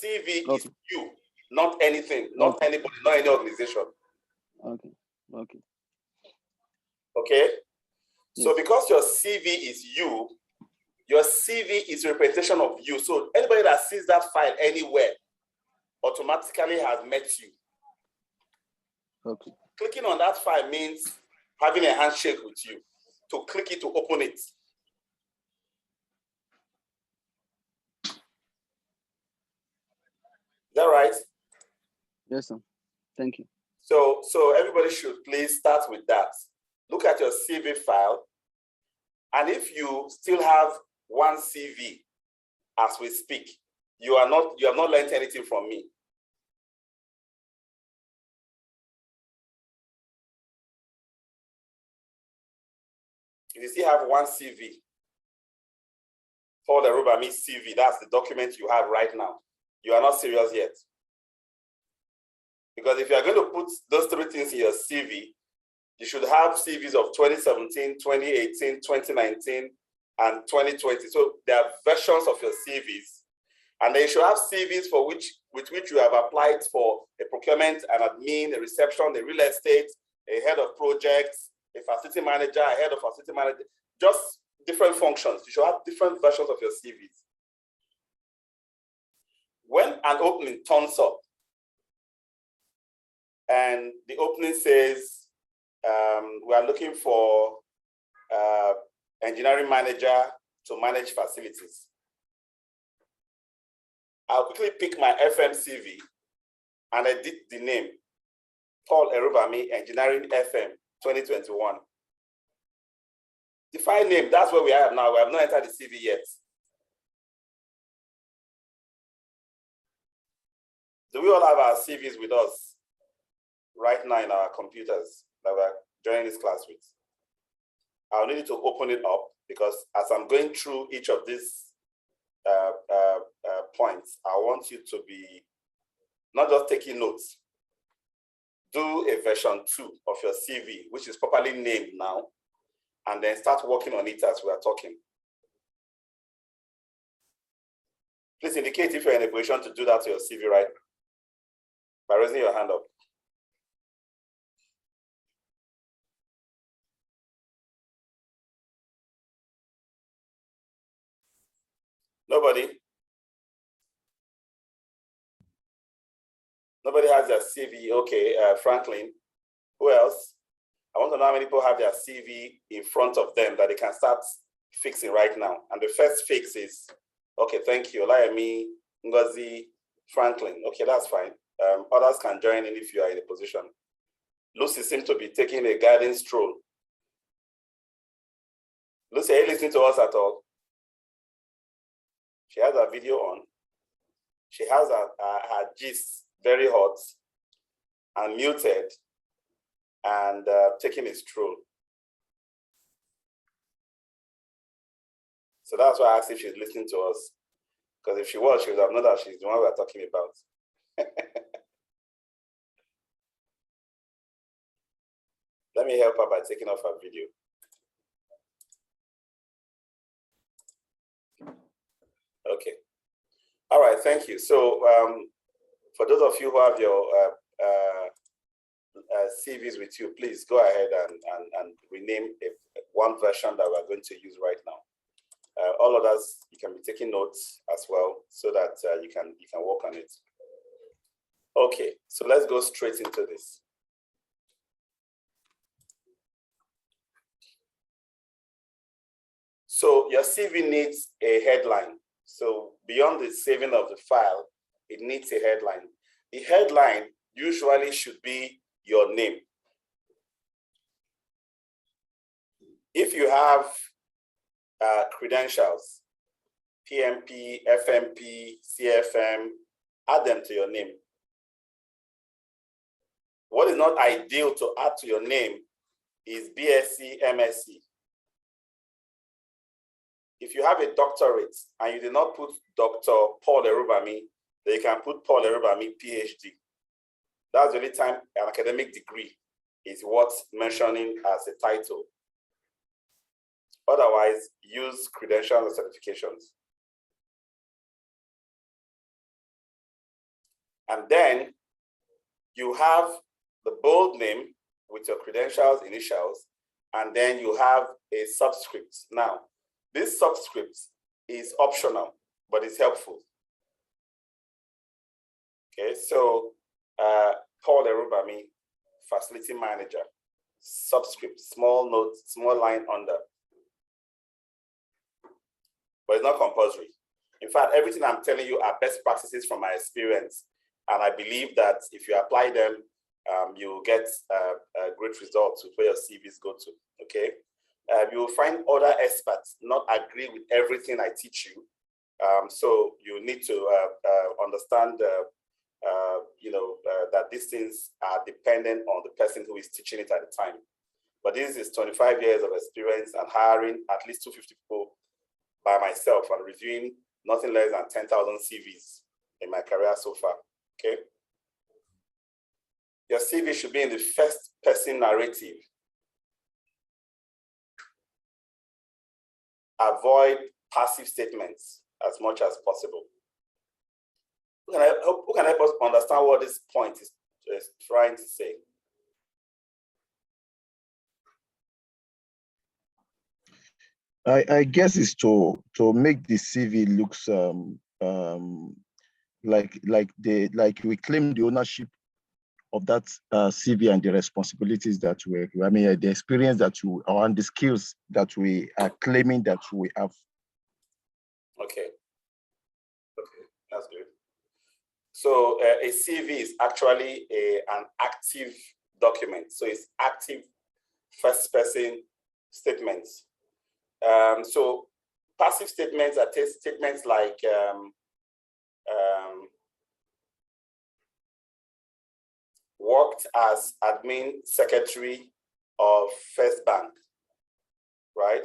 CV Okay. is you, not anything, not Okay. anybody, not any organization. Okay. Okay. Okay? So Yes. because your CV is you, your CV is a representation of you. So anybody that sees that file anywhere automatically has met you. Okay. Clicking on that file means having a handshake with you. To click it to open it. Is that right? Yes, sir. Thank you. So everybody should please start with that. Look at your CV file. And if you still have one CV as we speak, you have not learned anything from me. If you still have one CV, Paul Erubami CV, that's the document you have right now. You are not serious yet. Because if you are going to put those three things in your CV, you should have CVs of 2017, 2018, 2019, and 2020. So there are versions of your CVs. And then you should have CVs with which you have applied for a procurement, an admin, a reception, a real estate, a head of projects, a facility manager, a head of facility manager, just different functions. You should have different versions of your CVs. When an opening turns up and the opening says, we are looking for engineering manager to manage facilities, I'll quickly pick my FMCV and edit the name, Paul Erubami, Engineering FM 2021. The file name, that's where we are now. We have not entered the CV yet. Do we all have our CVs with us right now in our computers that we're joining this class with? I'll need to open it up because as I'm going through each of these points, I want you to be not just taking notes. Do a version 2 of your CV, which is properly named now, and then start working on it as we are talking. Please indicate if you're in a position to do that to your CV right now by raising your hand up. Nobody? Nobody has their CV. Okay, Franklin. Who else? I want to know how many people have their CV in front of them that they can start fixing right now. And the first fix is, okay, thank you, Olayemi, Ngozi, Franklin. Okay, that's fine. Others can join in if you are in a position. Lucy seems to be taking a garden stroll. Lucy, are you listening to us at all? She has her video on. She has her gist very hot and muted and taking a stroll. So that's why I asked if she's listening to us. Because if she was, she would have known that she's the one we're talking about. Let me help her by taking off her video. Okay. All right, thank you. So for those of you who have your CVs with you, please go ahead and rename one version that we're going to use right now. All others, you can be taking notes as well so that you can work on it. Okay, so let's go straight into this. So your CV needs a headline. So beyond the saving of the file, it needs a headline. The headline usually should be your name. If you have credentials, PMP, FMP, CFM, add them to your name. What is not ideal to add to your name is BSc, MSc. If you have a doctorate and you did not put Dr. Paul Erubami, then you can put Paul Erubami, PhD. That's the only time an academic degree is worth mentioning as a title. Otherwise, use credentials and certifications. And then you have the bold name with your credentials, initials, and then you have a subscript. Now, this subscript is optional, but it's helpful. Okay, so Paul Erubami, facility manager, subscript, small note, small line under. But it's not compulsory. In fact, everything I'm telling you are best practices from my experience. And I believe that if you apply them, you'll get great results with where your CVs go to, okay? You will find other experts not agree with everything I teach you. So you need to understand that these things are dependent on the person who is teaching it at the time. But this is 25 years of experience and hiring at least 250 people by myself and reviewing nothing less than 10,000 CVs in my career so far, okay? Your CV should be in the first person narrative. Avoid passive statements as much as possible. Who can help us understand what this point is trying to say? I guess it's to make the CV looks like we claim the ownership of that CV and the responsibilities that the experience that and the skills that we are claiming that we have. Okay, that's good. So a CV is actually an active document. So it's active first person statements. So passive statements are statements like worked as admin secretary of First Bank, right?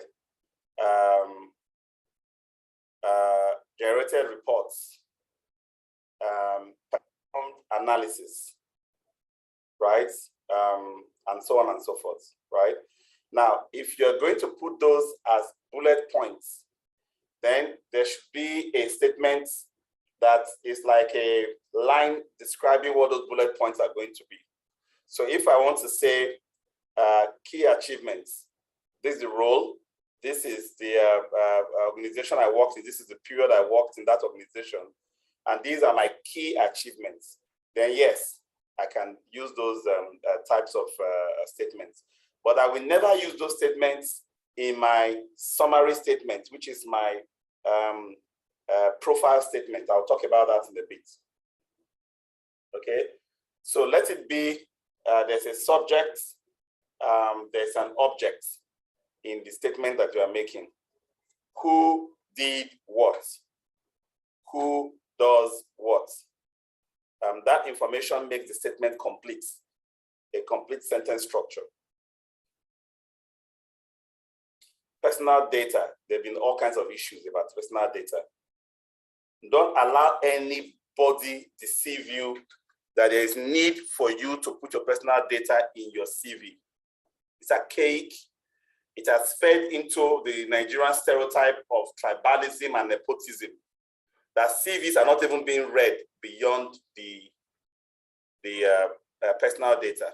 Generated reports, analysis, right? And so on and so forth, right? Now, if you're going to put those as bullet points, then there should be a statement that is like a line describing what those bullet points are going to be. So if I want to say key achievements, this is the role, this is the organization I worked in, this is the period I worked in that organization, and these are my key achievements, then yes, I can use those types of statements. But I will never use those statements in my summary statement, which is my profile statement. I'll talk about that in a bit. Okay, so let it be, there's a subject, there's an object in the statement that you are making. Who did what? Who does what? That information makes the statement complete, a complete sentence structure. Personal data, there have been all kinds of issues about personal data. Don't allow anybody deceive you that there is need for you to put your personal data in your CV. It's archaic. It has fed into the Nigerian stereotype of tribalism and nepotism, that CVs are not even being read beyond the personal data.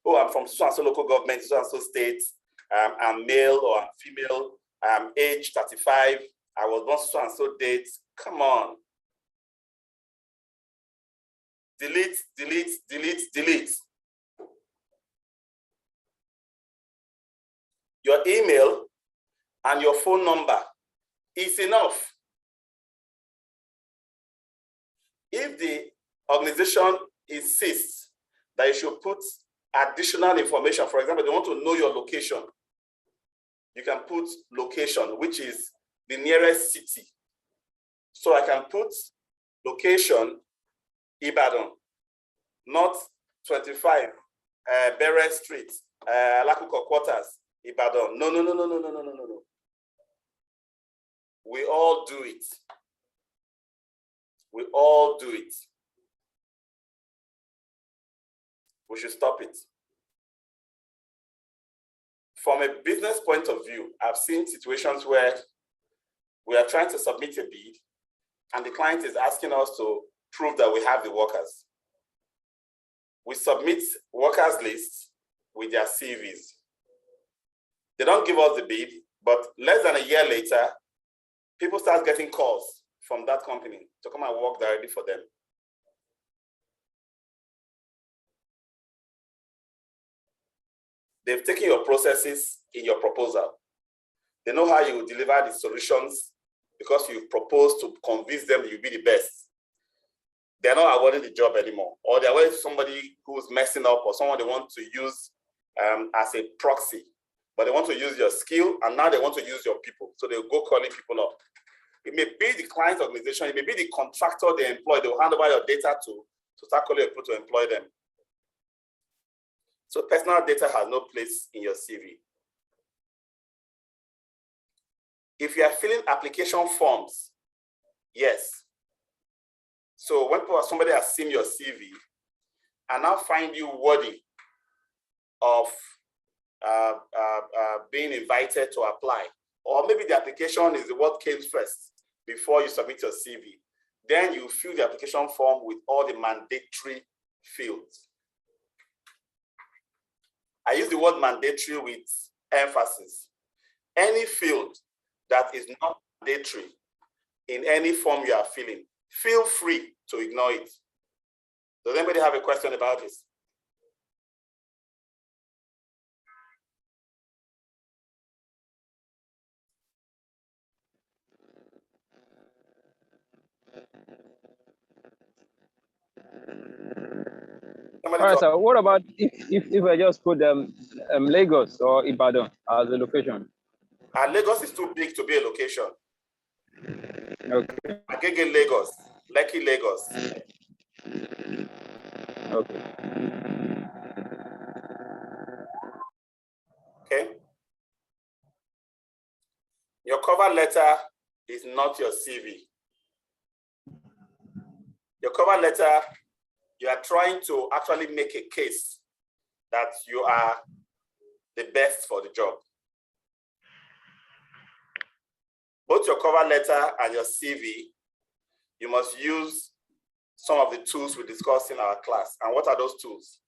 Oh, I'm from so-and-so local government, so-and-so states, I'm male or I'm female, I'm age 35, I was born so-and-so date. Come on. Delete, delete, delete, delete. Your email and your phone number is enough. If the organization insists that you should put additional information, for example, they want to know your location, you can put location, which is the nearest city. So I can put location, Ibadan, not 25, Bere Street, Alakuko Quarters, Ibadan. No. We all do it. We all do it. We should stop it. From a business point of view, I've seen situations where we are trying to submit a bid and the client is asking us to prove that we have the workers. we submit workers lists with their CVs. They don't give us the bid, but less than a year later, people start getting calls from that company to come and work directly for them. They've taken your processes in your proposal. They know how you deliver the solutions because you propose to convince them that you'll be the best. They're not awarding the job anymore, or they're awarding somebody who's messing up or someone they want to use as a proxy, but they want to use your skill and now they want to use your people. So they'll go calling people up. It may be the client organization, it may be the contractor they employ, they'll hand over your data to start calling people to employ them. So personal data has no place in your CV. If you are filling application forms, yes. So when somebody has seen your CV and now find you worthy of being invited to apply, or maybe the application is what came first before you submit your CV, then you fill the application form with all the mandatory fields. I use the word mandatory with emphasis. Any field that is not mandatory in any form you are filling, feel free to ignore it. Does anybody have a question about this? All right, so what about if I just put Lagos or Ibadan as a location? Lagos is too big to be a location. Okay. Agege Lagos, Lekki Lagos. Okay. Okay. Your cover letter is not your CV. Your cover letter, you are trying to actually make a case that you are the best for the job. Both your cover letter and your CV, you must use some of the tools we discussed in our class. And what are those tools?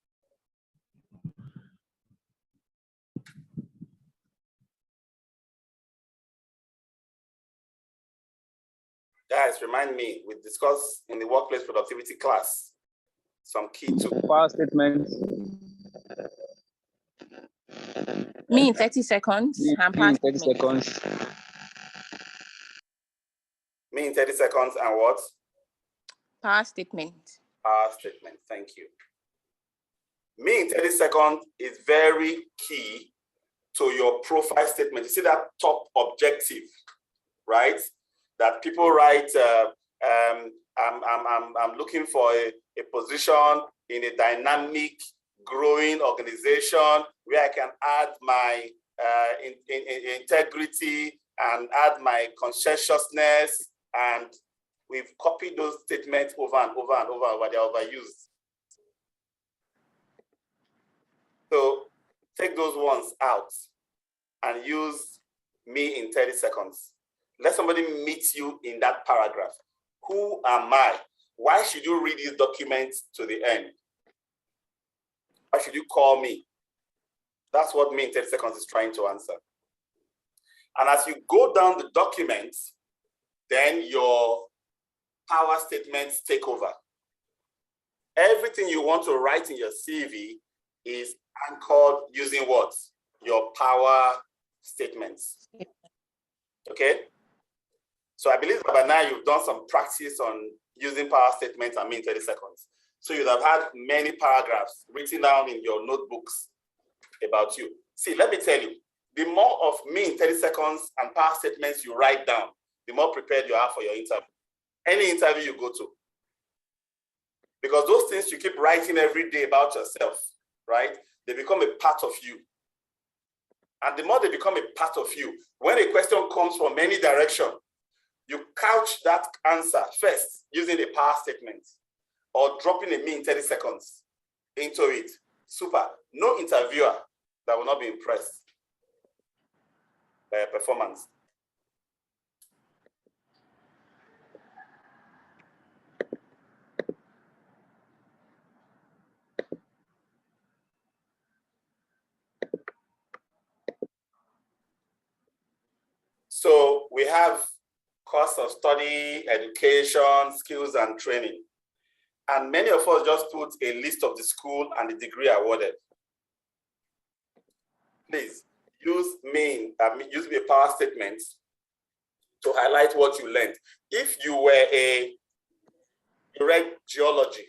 Guys, remind me, we discussed in the workplace productivity class some key tools. Power statements. Me in 30 seconds. Me in 30 seconds. Me in 30 seconds and what? Power statement. Power statement, thank you. Me in 30 seconds is very key to your profile statement. You see that top objective, right? That people write, I'm looking for a position in a dynamic, growing organization where I can add my integrity and add my conscientiousness. And we've copied those statements over and over and over, they're overused. So take those ones out and use me in 30 seconds. Let somebody meet you in that paragraph. Who am I? Why should you read this document to the end? Why should you call me? That's what me in 30 seconds is trying to answer. And as you go down the document, then your power statements take over. Everything you want to write in your CV is anchored using what? Your power statements. Okay? So I believe that by now you've done some practice on using power statements and me in 30 seconds. So you'd have had many paragraphs written down in your notebooks about you. See, let me tell you, the more of me in 30 seconds and power statements you write down, the more prepared you are for your interview. Any interview you go to. Because those things you keep writing every day about yourself, right? They become a part of you. And the more they become a part of you, when a question comes from any direction, you couch that answer first using a power statement or dropping a me in 30 seconds into it. Super. No interviewer that will not be impressed by your performance. we have course of study, education, skills, and training. And many of us just put a list of the school and the degree awarded. Please use use a power statement to highlight what you learned. If you were you read geology,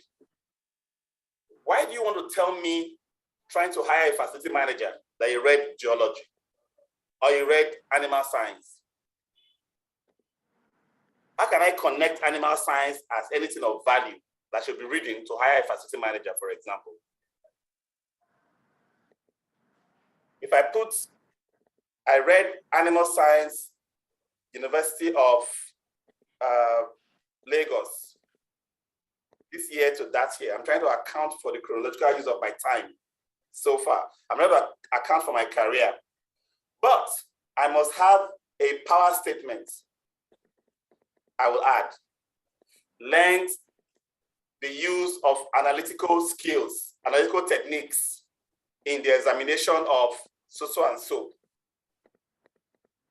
why do you want to tell me trying to hire a facility manager that you read geology or you read animal science? How can I connect animal science as anything of value that should be reading to hire a facility manager, for example? If I read animal science, University of Lagos, this year to that year, I'm trying to account for the chronological use of my time so far. I'm not going to account for my career, but I must have a power statement. I will add, learned the use of analytical skills, analytical techniques in the examination of so and so,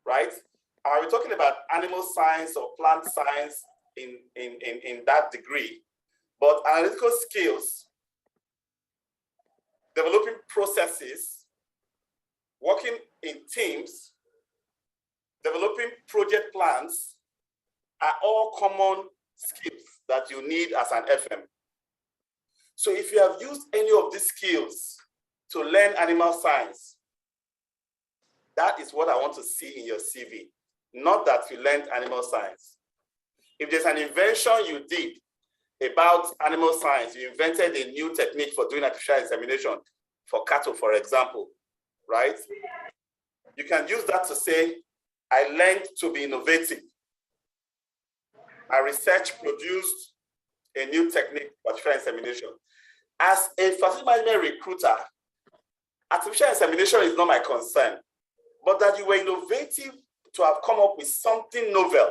right? Are we talking about animal science or plant science in that degree? But analytical skills, developing processes, working in teams, developing project plans are all common skills that you need as an FM. So if you have used any of these skills to learn animal science, that is what I want to see in your CV, not that you learned animal science. If there's an invention you did about animal science, you invented a new technique for doing artificial insemination for cattle, for example, right? You can use that to say, I learned to be innovative. My research produced a new technique for artificial insemination. As a facility management recruiter, artificial insemination is not my concern, but that you were innovative to have come up with something novel,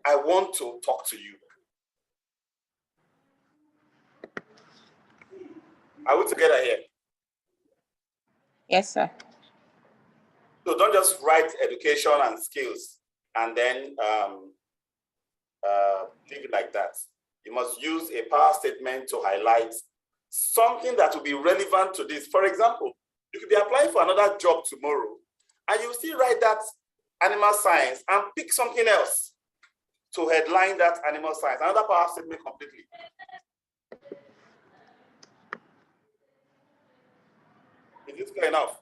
I want to talk to you. Are we together here? Yes, sir. So don't just write education and skills and then leave it like that. You must use a power statement to highlight something that will be relevant to this. For example, you could be applying for another job tomorrow and you still write that animal science and pick something else to headline that animal science, another power statement completely. Is this clear enough?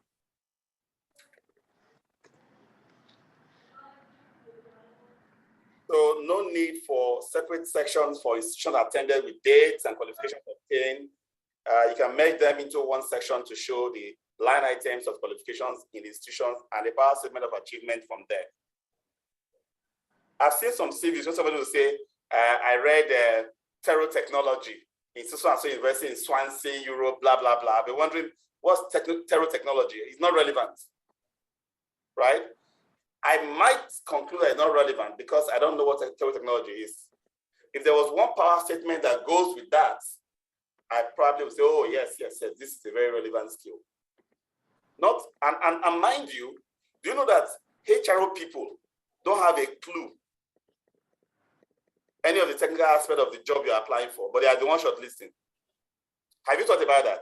So no need for separate sections for institution attended with dates and qualifications obtained. You can make them into one section to show the line items of qualifications in institutions and the power statement of achievement from there. I've seen some CVs when somebody will say, I read terrotechnology in so-and-so university in Swansea, Europe, blah, blah, blah. I've been wondering, what's terrotechnology? It's not relevant, right? I might conclude that it's not relevant because I don't know what terrotechnology is. If there was one power statement that goes with that, I probably would say, oh, yes, this is a very relevant skill. Not, and mind you, do you know that HRO people don't have a clue any of the technical aspect of the job you're applying for, but they are the ones shortlisting? Have you thought about that?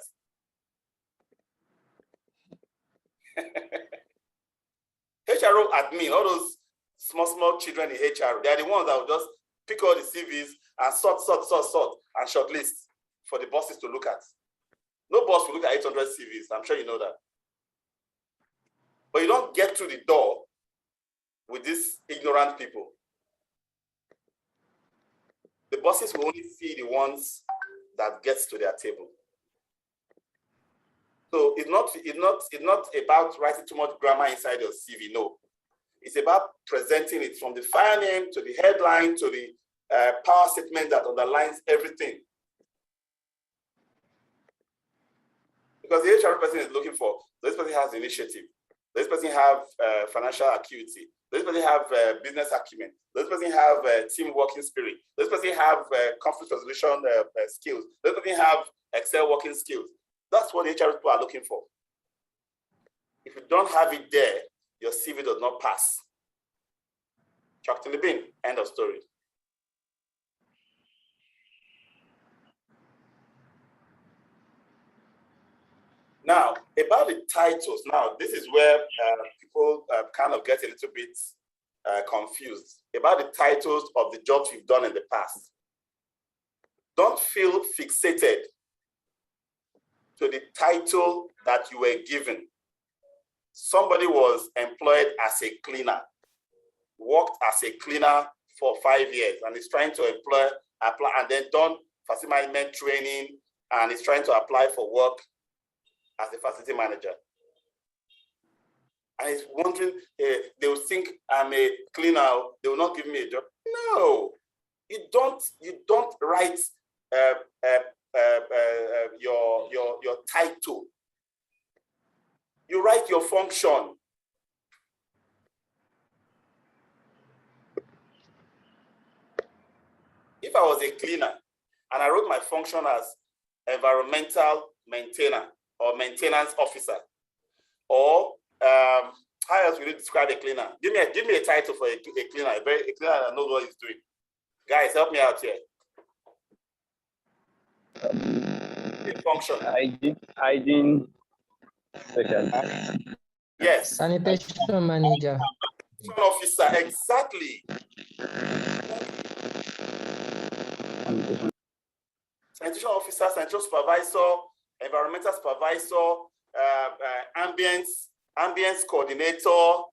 HRO admin, all those small children in HRO, they are the ones that will just pick all the CVs and sort, and shortlist for the bosses to look at. No boss will look at 800 CVs, I'm sure you know that. But you don't get through the door with these ignorant people. The bosses will only see the ones that gets to their table. So it's not about writing too much grammar inside your CV, no. It's about presenting it from the file name to the headline to the power statement that underlines everything. Because the HR person is looking for, this person has initiative, this person have financial acuity, this person have business acumen, this person have team working spirit, this person have conflict resolution skills, this person have Excel working skills. That's what the HR people are looking for. If you don't have it there, your CV does not pass. Chucked in the bin. End of story. Now, about the titles. Now, this is where people kind of get a little bit confused about the titles of the jobs you've done in the past. Don't feel fixated to the title that you were given. Somebody was employed as a cleaner, worked as a cleaner for 5 years, and is trying to apply, and then done facility management training, and is trying to apply for work as a facility manager. And he's wondering, they will think I'm a cleaner, they will not give me a job. No, you don't write your title. You write your function. If I was a cleaner and I wrote my function as environmental maintainer or maintenance officer, or how else will you describe a cleaner? Give me a title for a cleaner, a cleaner that knows what he's doing. Guys, help me out here. A function. Hygiene special. Yes. Sanitation manager. Officer, exactly. Sanitation officer, sanitation supervisor, environmental supervisor, ambience coordinator,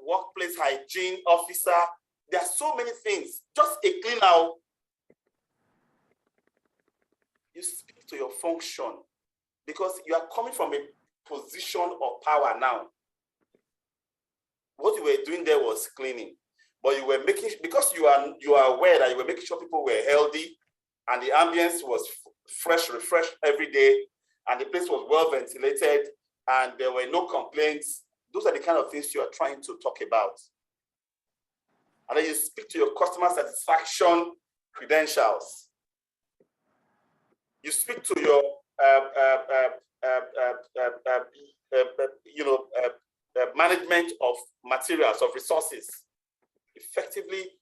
workplace hygiene officer. There are so many things. Just a cleaner. You speak to your function because you are coming from a position of power now. What you were doing there was cleaning, but you were making, because you are aware that you were making sure people were healthy and the ambience was fresh, refreshed every day, and the place was well ventilated and there were no complaints. Those are the kind of things you are trying to talk about. And then you speak to your customer satisfaction credentials. You speak to your management of materials, of resources. Effectively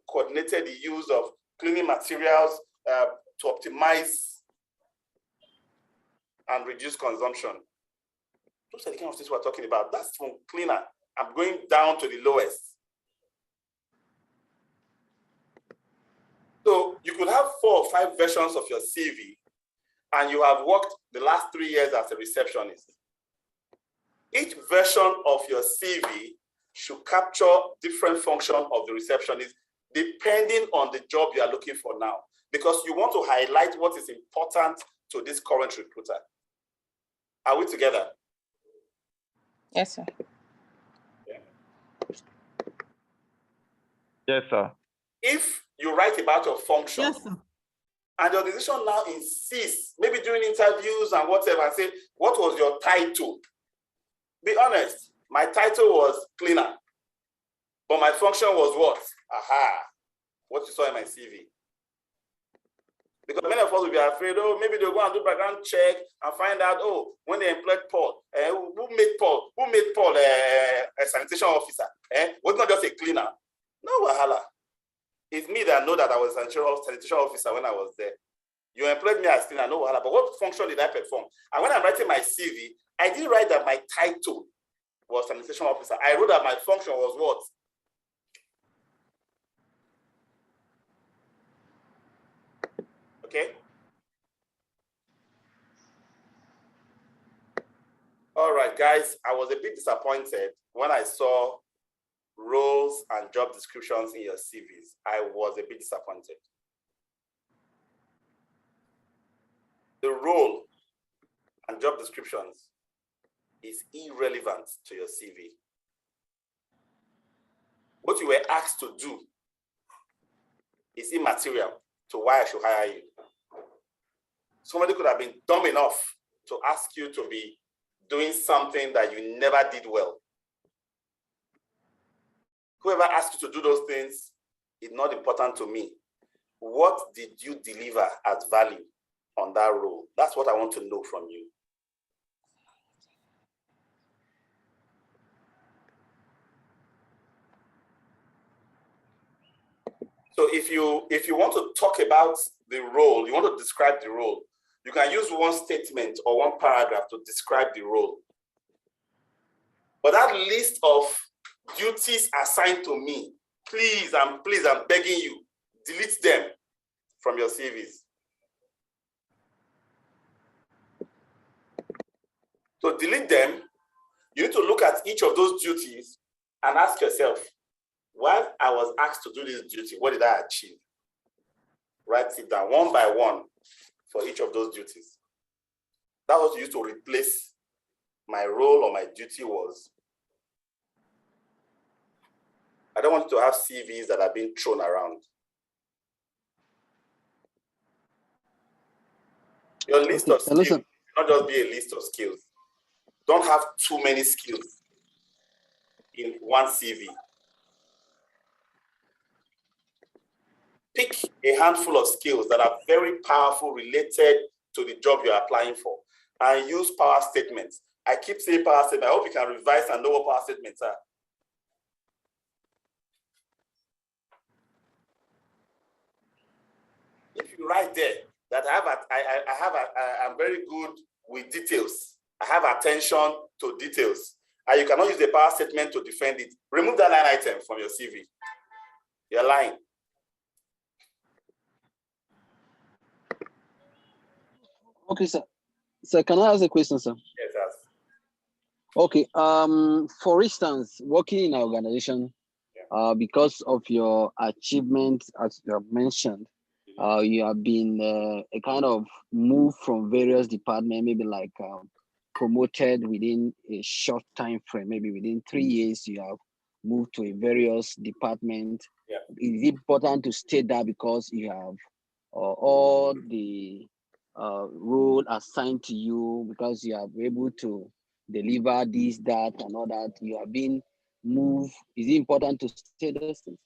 coordinated the use of cleaning materials to optimize and reduce consumption. Those are the kind of things we're talking about. That's from cleaner. I'm going down to the lowest. So you could have 4 or 5 versions of your CV, and you have worked the last 3 years as a receptionist. Each version of your CV should capture different function of the receptionist depending on the job you are looking for now, because you want to highlight what is important to this current recruiter. Are we together? Yes, sir. Yeah. Yes, sir. If you write about your function, Yes, sir. and the organization now insists, maybe during interviews and whatever, and say, what was your title? Be honest, my title was cleaner, but my function was what? Aha, what you saw in my CV. Because many of us will be afraid, oh, maybe they'll go and do background check and find out, oh, when they employed Paul, who made Paul a sanitation officer? Was not just a cleaner. No wahala. It's me that know that I was a sanitation officer when I was there. You employed me as cleaner, no wahala. But what function did I perform? And when I'm writing my CV, I didn't write that my title was sanitation officer. I wrote that my function was what? Okay. All right, guys, I was a bit disappointed when I saw roles and job descriptions in your CVs. I was a bit disappointed. The role and job descriptions is irrelevant to your CV. What you were asked to do is immaterial to why I should hire you. Somebody could have been dumb enough to ask you to be doing something that you never did well. Whoever asked you to do those things is not important to me. What did you deliver as value on that role? That's what I want to know from you. So if you want to talk about the role, you want to describe the role, you can use one statement or one paragraph to describe the role. But that list of duties assigned to me, please, I'm begging you, delete them from your CVs. To delete them, you need to look at each of those duties and ask yourself, while I was asked to do this duty, what did I achieve? Write it down one by one for each of those duties. That was used to replace my role or my duty was. I don't want to have CVs that are being thrown around. Your list of skills should not just be a list of skills. Don't have too many skills in one CV. Pick a handful of skills that are very powerful related to the job you're applying for and use power statements. I keep saying power statements. I hope you can revise and know what power statements are. If you write there that I'm very good with details, I have attention to details, and you cannot use the power statement to defend it, remove that line item from your CV. You're lying. Okay, sir. Sir, can I ask a question, sir? Yes, ask. Okay. For instance, working in an organization, because of your achievements, as you have mentioned, you have been a kind of move from various departments, maybe like promoted within a short time frame, maybe within 3 years, you have moved to a various department. Yeah. It's important to state that because you have all the role assigned to you, because you are able to deliver this, that, and all that. You have been moved. Is it important to state those things?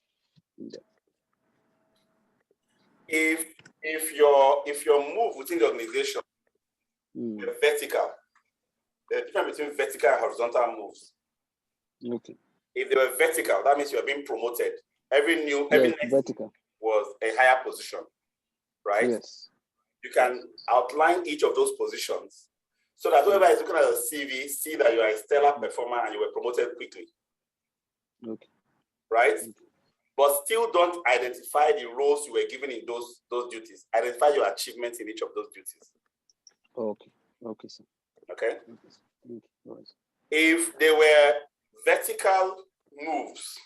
If your move within the organization is vertical, there's a difference between vertical and horizontal moves. Okay. If they were vertical, that means you are being promoted. Every next vertical was a higher position, right? Yes. You can outline each of those positions so that whoever is looking at your CV see that you are a stellar performer and you were promoted quickly. Okay. Right? But still don't identify the roles you were given in those duties. Identify your achievements in each of those duties. Okay. Okay, sir. Okay? Okay. If they were vertical moves,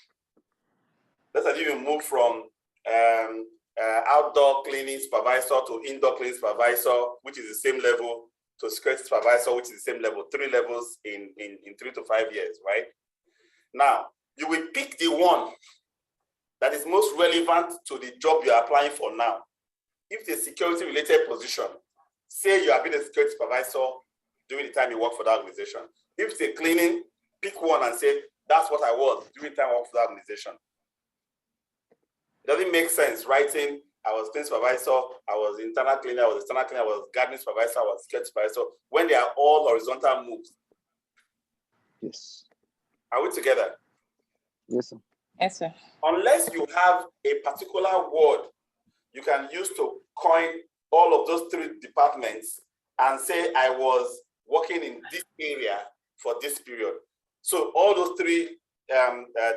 let's say you move from outdoor cleaning supervisor to indoor cleaning supervisor, which is the same level, to security supervisor, which is the same level, 3 levels in 3 to 5 years, right? Now, you will pick the one that is most relevant to the job you're applying for now. If it's a security related position, say you have been a security supervisor during the time you work for that organization. If it's a cleaning, pick one and say, that's what I was during the time I worked for that organization. It doesn't make sense writing, I was cleaning supervisor, I was internal cleaner, I was external cleaner, I was gardening supervisor, I was security supervisor, when they are all horizontal moves. Yes. Are we together? Yes, sir. Yes, sir. Unless you have a particular word you can use to coin all of those 3 departments and say, I was working in this area for this period. So all those 3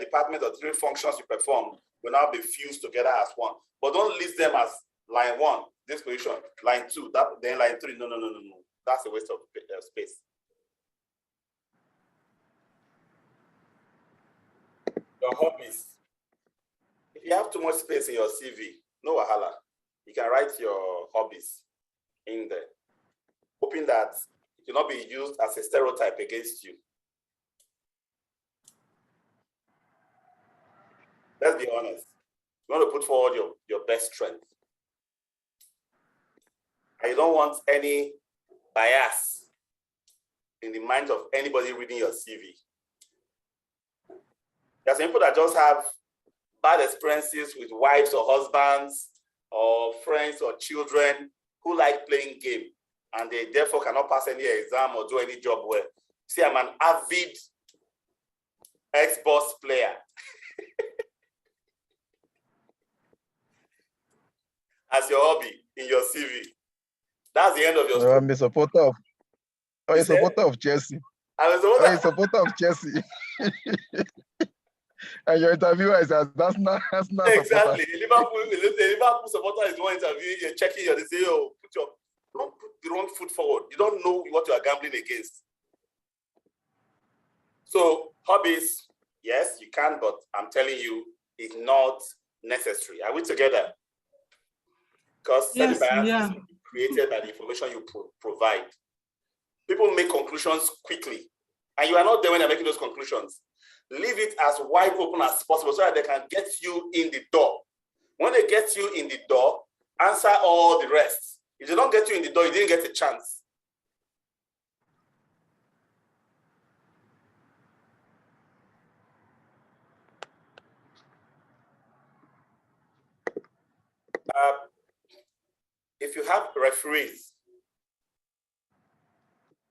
departments or 3 functions you perform will now be fused together as one. But don't list them as line 1, this position, line 2, that, then line 3. No. That's a waste of space. Your hobbies. If you have too much space in your CV, no wahala. You can write your hobbies in there, hoping that it will not be used as a stereotype against you. Let's be honest. You want to put forward your best strength. And you don't want any bias in the mind of anybody reading your CV. There are some people that just have bad experiences with wives or husbands or friends or children who like playing game, and they therefore cannot pass any exam or do any job well. See, I'm an avid Xbox player. as your hobby in your CV. That's the end of your story. I'm a supporter of. I'm a supporter of Chelsea. I'm a supporter of Chelsea. And your interviewer is that's not exactly. Liverpool supporter is one interview. You're checking your say, oh, don't put the wrong foot forward. You don't know what you are gambling against. So hobbies, yes, you can, but I'm telling you, it's not necessary. Are we together? Because self-bias is created by the information you provide. People make conclusions quickly, and you are not there when they're making those conclusions. Leave it as wide open as possible so that they can get you in the door. When they get you in the door, answer all the rest. If they don't get you in the door, you didn't get a chance. If you have referees,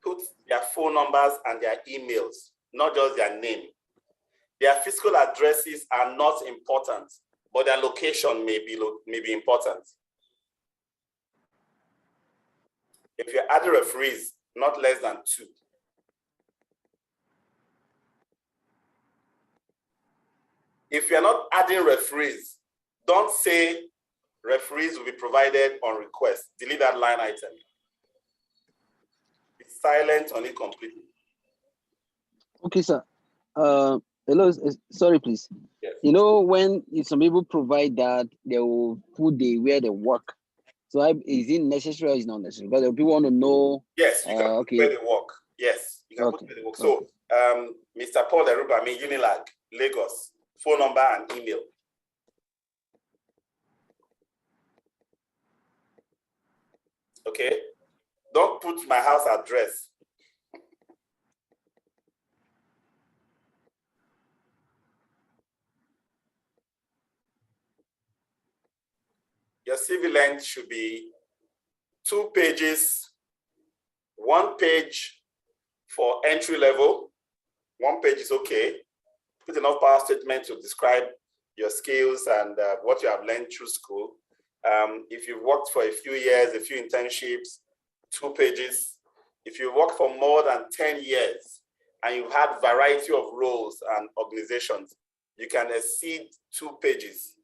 put their phone numbers and their emails, not just their name. Their physical addresses are not important, but their location may be important. If you add referees, not less than 2. If you're not adding referees, don't say referees will be provided on request. Delete that line item. Be silent on it completely. Okay, sir. Hello, sorry, please. Yes. You know, when some people provide that, they will put where they work. So is it necessary or is it not necessary? Because people want to know. Yes, you can put where they work. Yes, you can put where they work. So, Mr. Paul Derubami, Unilag, Lagos, phone number and email. Okay, don't put my house address. Your CV length should be 2 pages, 1 page for entry level. 1 page is okay. Put enough power statement to describe your skills and what you have learned through school. If you've worked for a few years, a few internships, 2 pages. If you work for more than 10 years and you've had variety of roles and organizations, you can exceed 2 pages.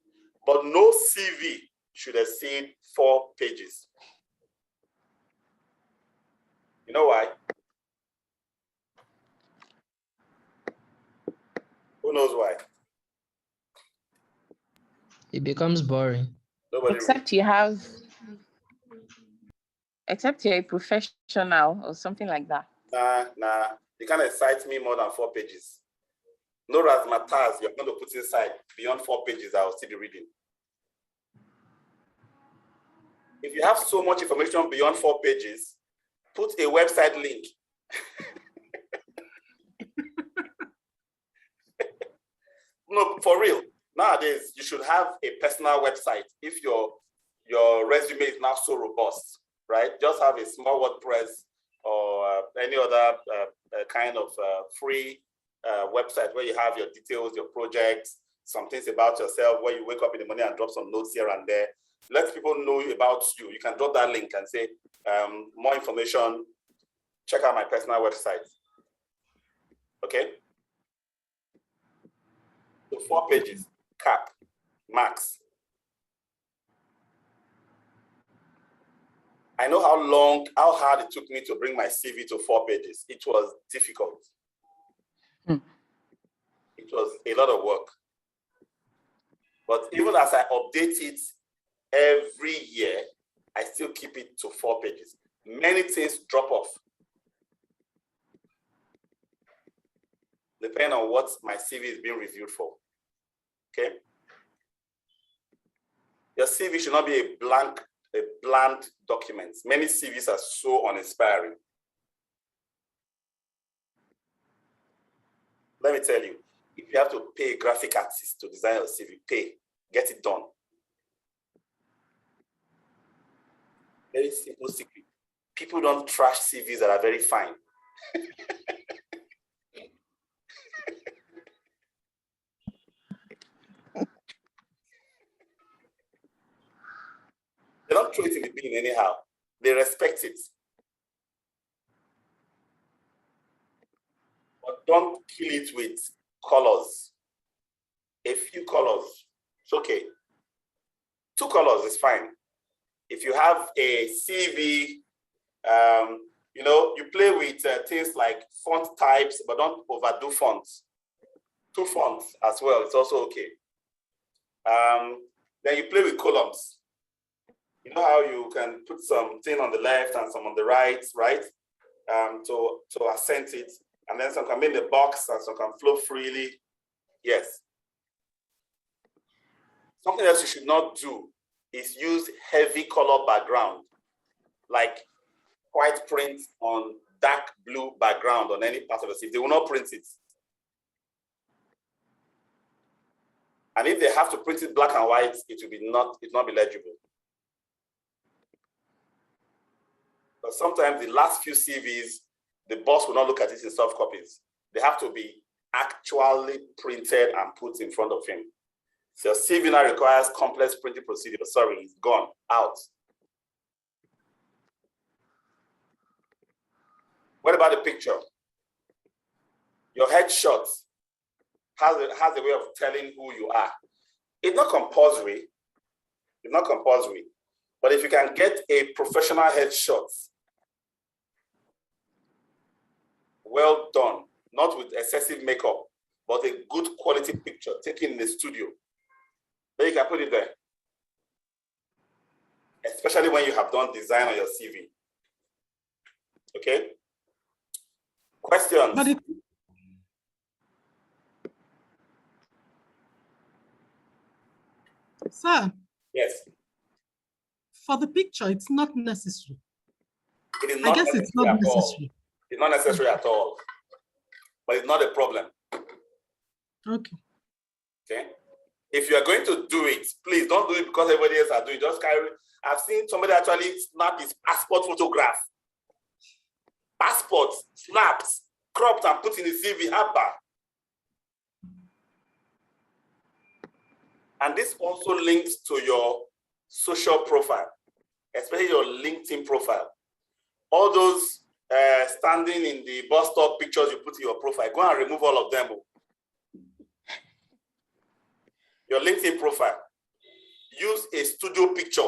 But no CV should exceed 4 pages. You know why? Who knows why? It becomes boring. Nobody Except you're a professional or something like that. Nah. You can't excite me more than 4 pages. No razzmatazz you're going to put inside beyond 4 pages, I'll still be reading. If you have so much information beyond 4 pages, put a website link. No, for real. Nowadays, you should have a personal website if your resume is now so robust, right? Just have a small WordPress or any other kind of free website where you have your details, your projects, some things about yourself, where you wake up in the morning and drop some notes here and there. Let people know about you. You can drop that link and say, more information, check out my personal website. Okay? So 4 pages, cap, max. I know how hard it took me to bring my CV to 4 pages. It was difficult. It was a lot of work. But even as I update it every year, I still keep it to 4 pages. Many things drop off, depending on what my CV is being reviewed for. Okay? Your CV should not be a bland document. Many CVs are so uninspiring. Let me tell you, if you have to pay a graphic artist to design your CV, pay, get it done. Very simple secret. People don't trash CVs that are very fine. don't throw it in the bin anyhow. They respect it. But don't kill it with colors. A few colors, it's okay. 2 colors is fine. If you have a CV, you know, you play with things like font types, but don't overdo fonts. 2 fonts as well, it's also okay. Then you play with columns. You know how you can put something on the left and some on the right, right? To accent it. And then some can be in the box and some can flow freely. Yes. Something else you should not do is use heavy color background, like white print on dark blue background on any part of the CV. They will not print it. And if they have to print it black and white, it will not be legible. But sometimes the last few CVs, the boss will not look at it in soft copies. They have to be actually printed and put in front of him. So CV now requires complex printing procedure. Sorry, it's gone, out. What about the picture? Your headshot has a way of telling who you are. It's not compulsory. It's not compulsory. But if you can get a professional headshot, well done, not with excessive makeup, but a good quality picture taken in the studio, then you can put it there. Especially when you have done design on your CV. Okay? Questions? But sir. Yes. For the picture, it's not necessary. It is not I guess it's not necessary. It's not necessary at all. But it's not a problem. Okay. Okay. If you are going to do it, please don't do it because everybody else are doing it. Just carry. I've seen somebody actually snap his passport photograph. Passport, snaps, cropped and put in the CV. Abba. And this also links to your social profile, especially your LinkedIn profile. All those standing in the bus stop pictures you put in your profile, go and remove all of them. Your LinkedIn profile, use a studio picture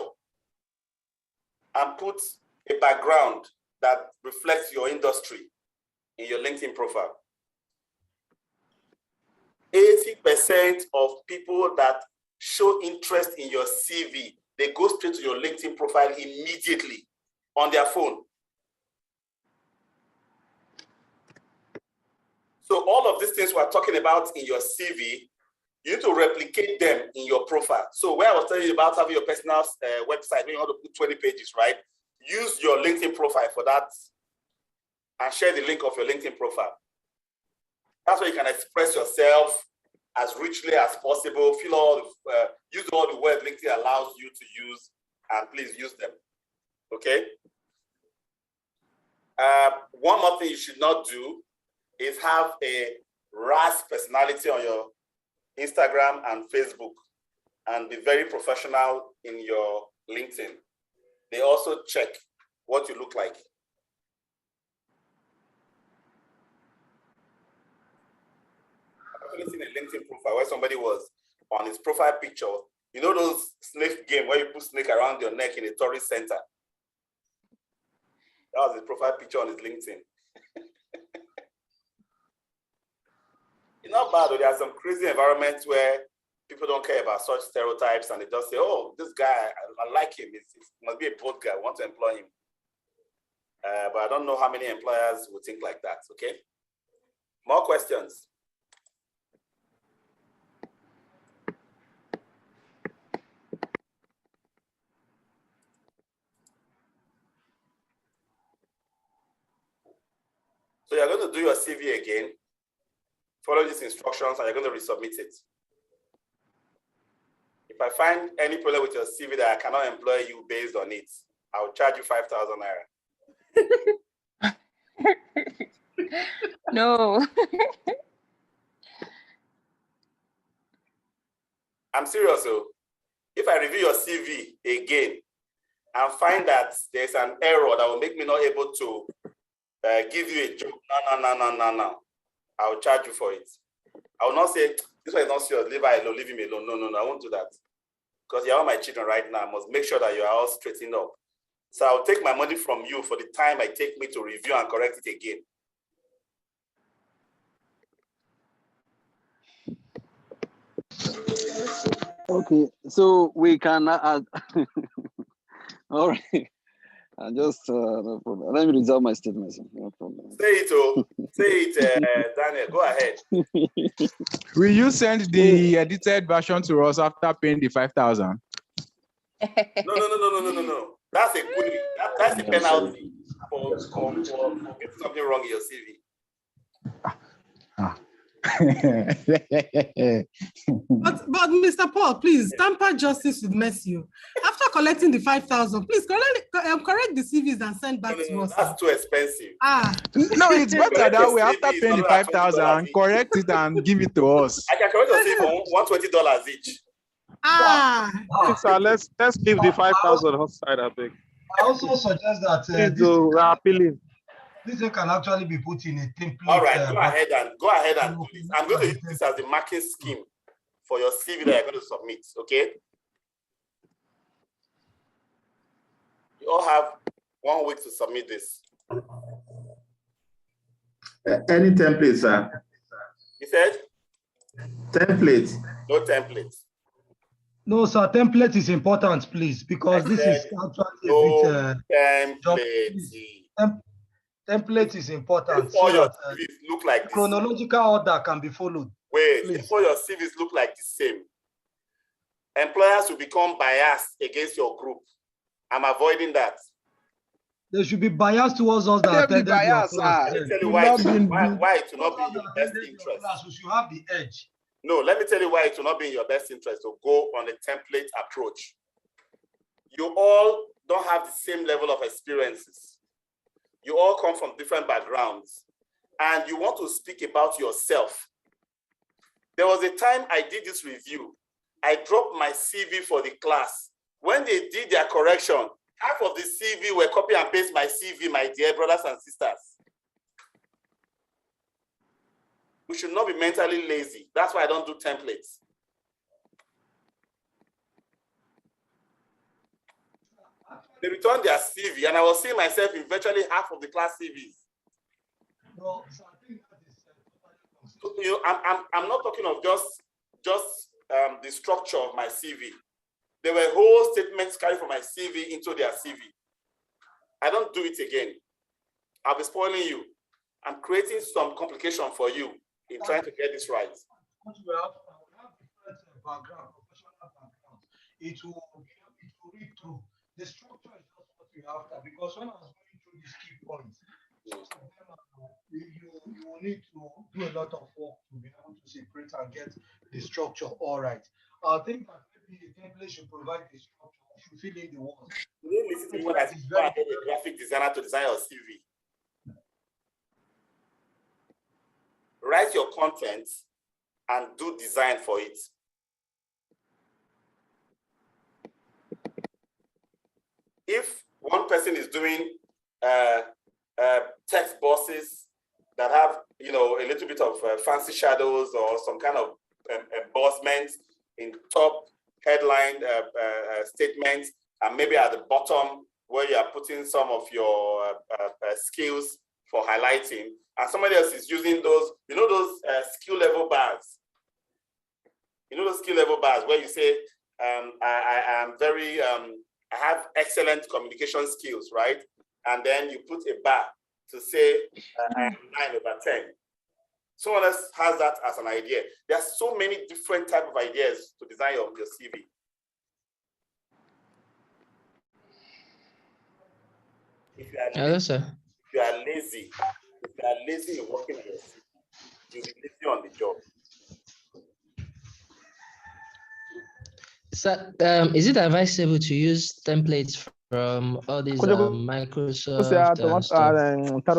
and put a background that reflects your industry in your LinkedIn profile. 80% of people that show interest in your CV, they go straight to your LinkedIn profile immediately on their phone. So all of these things we're talking about in your CV, you need to replicate them in your profile. So where I was telling you about having your personal website, when you want to put 20 pages, right? Use your LinkedIn profile for that and share the link of your LinkedIn profile. That's where you can express yourself as richly as possible. Use all the words LinkedIn allows you to use, and please use them. Okay? One more thing you should not do is have a rash personality on your Instagram and Facebook, and be very professional in your LinkedIn. They also check what you look like. I've seen a LinkedIn profile where somebody was on his profile picture. You know those snake game where you put snake around your neck in a tourist center? That was his profile picture on his LinkedIn. It's not bad, though. There are some crazy environments where people don't care about such stereotypes and they just say, oh, this guy, I like him. He must be a bold guy. I want to employ him. But I don't know how many employers would think like that, okay? More questions? So you're going to do your CV again, follow these instructions, and you're going to resubmit it. If I find any problem with your CV that I cannot employ you based on it, I'll charge you 5,000 naira. No. I'm serious. So if I review your CV again and find that there's an error that will make me not able to give you a job, no. I'll charge you for it. I will not say, this one is not serious, leave her alone, leave him alone. No, I won't do that. Because you're all my children right now. I must make sure that you are all straightened up. So I'll take my money from you for the time I take me to review and correct it again. Okay, so we can add. All right. I just no problem. Let me resolve my statement. No problem. Say it, oh. Say it, Daniel. Go ahead. Will you send the edited version to us after paying the 5,000? No. That's a good. That's a penalty for getting something wrong in your CV. But Mr. Paul, please tamper justice with Matthew. After collecting the 5,000, please correct the CVs and send back to us. That's too expensive. No, it's better that way. After paying the 5,000, correct it and give it to us. I can correct your CV for $120 each. So let's leave the 5,000 outside, I think. I also suggest that this can actually be put in a template. All right, go ahead and do this. I'm going to use this as the marking scheme for your CV that you're going to submit. Okay. You all have 1 week to submit this. Any template, sir? You said? Template. No template. No, sir. Template is important, please, because this is actually a bit. Template is important. So your CVs look like this. Chronological order can be followed. Wait, before your CVs look like the same, employers will become biased against your group. I'm avoiding that. They should be biased towards us that attended your class. Let me tell you why it will not be in your best interest. We should have the edge. No, let me tell you why it will not be in your best interest to go on a template approach. You all don't have the same level of experiences. You all come from different backgrounds, and you want to speak about yourself. There was a time I did this review. I dropped my CV for the class. When they did their correction, half of the CV were copy and paste my CV, my dear brothers and sisters. We should not be mentally lazy. That's why I don't do templates. They returned their CV, and I was seeing myself in virtually half of the class CVs. No, so I think that is I'm not talking of just the structure of my CV. There were whole statements carried from my CV into their CV. I don't do it again. I'll be spoiling you. I'm creating some complication for you in trying to get this right. It will read through. The structure is just what we have to, because when I was going through these key points, you will need to do a lot of work to be able to separate and get the structure all right. I think that maybe the template should provide the structure, should fill in the words. You listen to me when I get a graphic designer to design your CV. Write your content and do design for it. If one person is doing text boxes that have, a little bit of fancy shadows or some kind of embossment in top headline statements, and maybe at the bottom where you are putting some of your skills for highlighting, and somebody else is using those, those skill level bars. Those skill level bars where you say, I am very, I have excellent communication skills, right? And then you put a bar to say, I am 9/10. Someone else has that as an idea. There are so many different types of ideas to design your CV. If you are lazy in working on your CV, you'll be lazy on the job. So, is it advisable to use templates from all these Microsoft stuff? I'm trying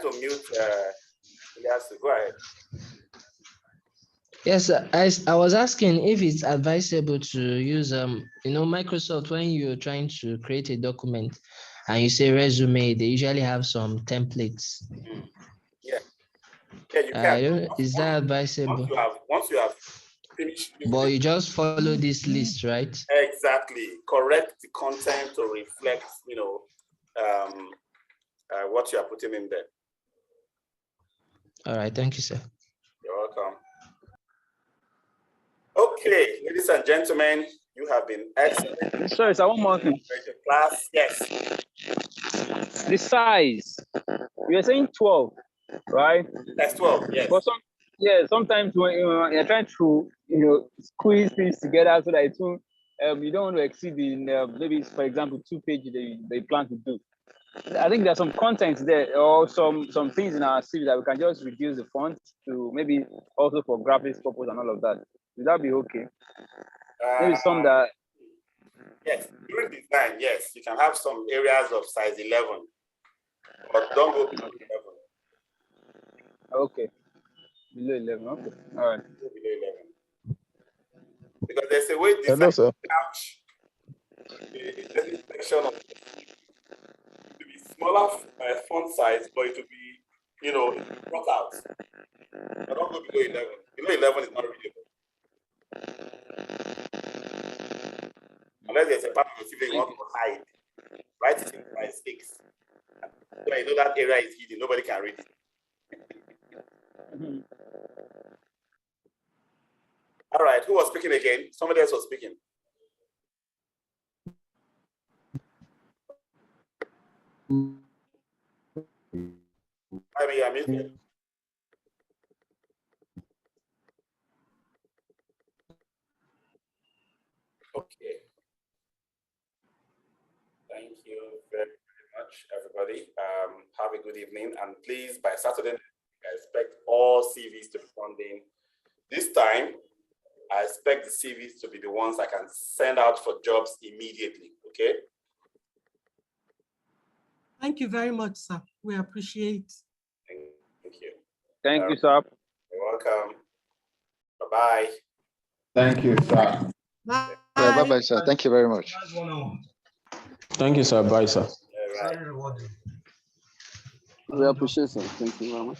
to mute Elias. Go ahead. Yes, I was asking if it's advisable to use Microsoft when you're trying to create a document and you say resume, they usually have some templates. Yeah, you can. Is that advisable? Once you have finished. But you just follow this list, right? Exactly. Correct the content to reflect, what you are putting in there. All right, thank you, sir. You're welcome. Okay, ladies and gentlemen, you have been excellent. Sorry, sir, one more thing. Class, yes. The size. You are saying 12, right? That's 12, yes. But sometimes when you're trying to squeeze things together so that you don't want to exceed the maybe, for example, 2 pages they plan to do. I think there's some content there or some things in our CV that we can just reduce the font to maybe also for graphics purpose and all of that. Would that be okay? Maybe some that. Yes, during design, yes, you can have some areas of size 11, but don't go below 11. Okay, below 11. Okay, all right. Below 11, because there's a way design. Hello, sir. Couch. The section of to be smaller font size, but it will be, brought out. But don't go below 11. Below 11 is not readable. Unless there's a part of the CV you want to hide. Write it in by 6. So you know that area is hidden, nobody can read it. All right, who was speaking again? Somebody else was speaking. I mean, I'm muted. Okay. Thank you very, very much, everybody. Have a good evening. And please, by Saturday, I expect all CVs to be turned in. This time, I expect the CVs to be the ones I can send out for jobs immediately, okay? Thank you very much, sir. We appreciate. Thank you. Thank you, sir. You're welcome. Bye-bye. Thank you, sir. Bye. Yeah, bye-bye, sir. Thank you very much. Thank you, sir. Bye, sir. Right. We appreciate it. Thank you very much.